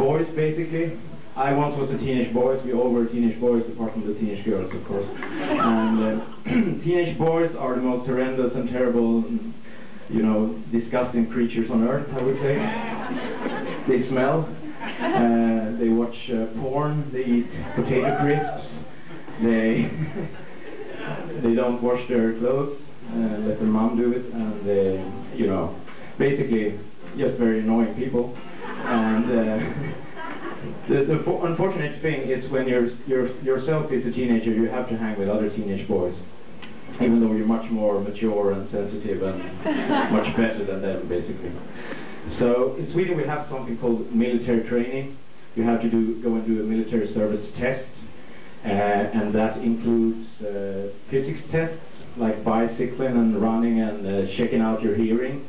boys, basically. I once was a teenage boy. We all were teenage boys, apart from the teenage girls, of course. And teenage boys are the most horrendous and terrible, you know, disgusting creatures on earth, I would say. They smell. They watch porn. They eat potato crisps. They don't wash their clothes. Let their mom do it, and they, you know, basically just very annoying people. And the unfortunate thing is when yourself is a teenager, you have to hang with other teenage boys, even though you're much more mature and sensitive and much better than them, basically. So in Sweden we have something called military training. You have to go and do a military service test, and that includes physics tests like bicycling and running and checking out your hearing,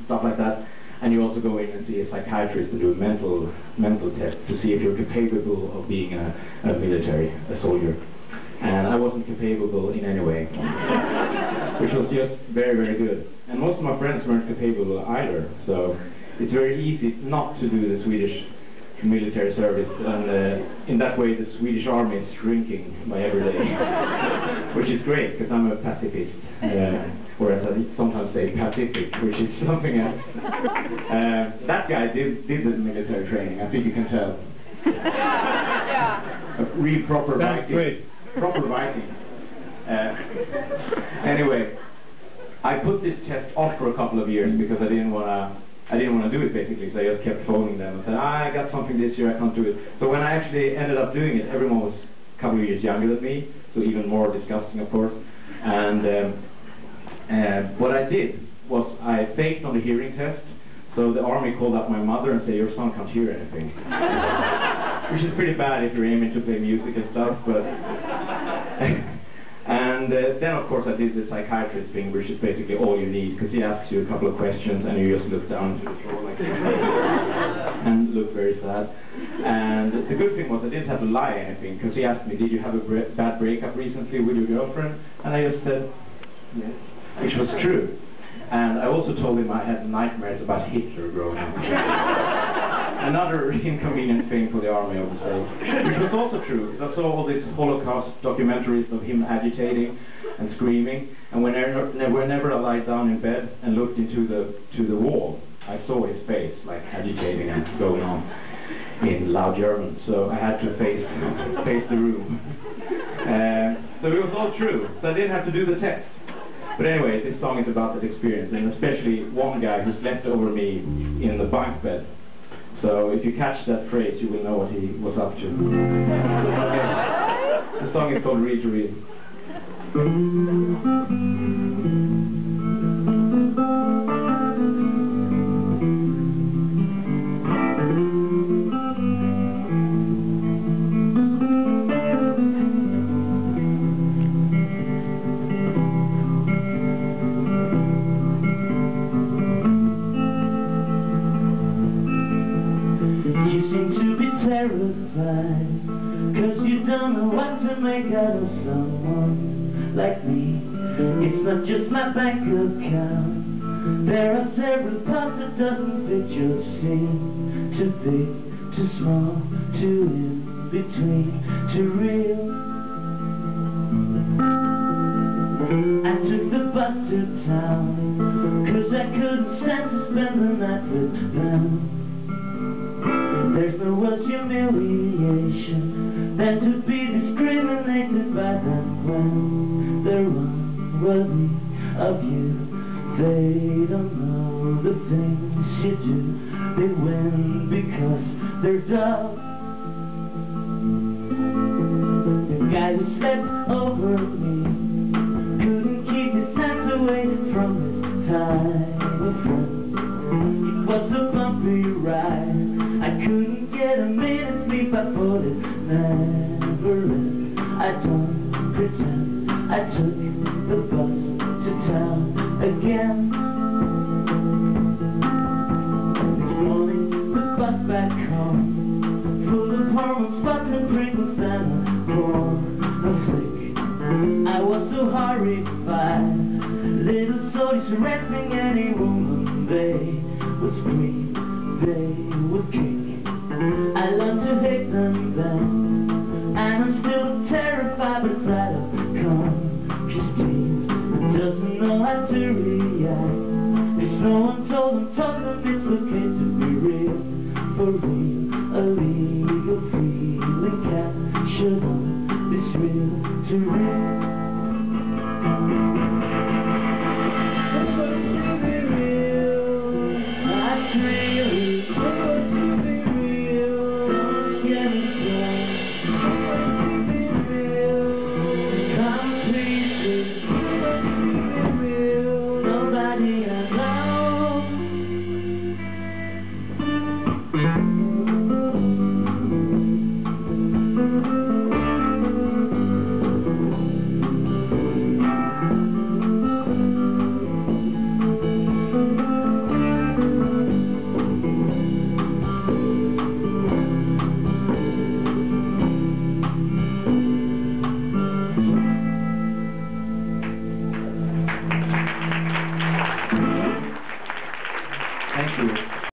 stuff like that. And you also go in and see a psychiatrist to do a mental test to see if you're capable of being a soldier. And I wasn't capable in any way, which was just very, very good. And most of my friends weren't capable either, so it's very easy not to do the Swedish military service, and in that way the Swedish army is shrinking by every day, which is great because I'm a pacifist, whereas I sometimes say pacific, which is something else. That guy did the military training, I think you can tell. A real proper Viking. Great. Proper Viking. Anyway, I put this test off for a couple of years because I didn't want to do it, basically, so I just kept phoning them and said, I got something this year, I can't do it. So when I actually ended up doing it, everyone was a couple of years younger than me, so even more disgusting, of course. And what I did was I faked on the hearing test, so the army called up my mother and said, your son can't hear anything. Which is pretty bad if you're aiming to play music and stuff, but... And then, of course, I did the psychiatrist thing, which is basically all you need, because he asks you a couple of questions, and you just look down to the floor like that, and look very sad. And the good thing was I didn't have to lie anything, because he asked me, did you have a bad breakup recently with your girlfriend? And I just said, yes, which was true. And I also told him I had nightmares about Hitler growing up. Another inconvenient thing for the army, I would say, which was also true. I saw all these Holocaust documentaries of him agitating and screaming, and whenever I lied down in bed and looked into the wall, I saw his face, like agitating and going on in loud German. So I had to face the room. So it was all true. So I didn't have to do the test. But anyway, this song is about that experience, and especially one guy who slept over me in the bunk bed. So if you catch that phrase, you will know what he was up to. Okay. The song is called Read to Read. Cause you don't know what to make out of someone like me. It's not just my bank account. There are several parts that doesn't fit your scene. Too big, too small, too in between, too real. I took the bus to town, cause I couldn't stand to spend the night with them. There's no worse humiliation than to be discriminated by them when they're unworthy of you. They don't know the things you do. They win because they're dull. The guy who slept over me couldn't keep his hands away from his tiny friend. It was a bumpy ride. I couldn't get a minute's sleep, I thought it never end. I don't pretend I took the bus to town again. This morning, the bus back home, full of hormones, sparkling Pringles and a corn of flick. I was so horrified, little soldiers arresting any woman. They would scream, they would kick. I learned to hate them then, and I'm still terrified but try to come. She's teased and doesn't know how to react. If no one told them it's okay to be real, for real, a legal feeling captured on this real to real.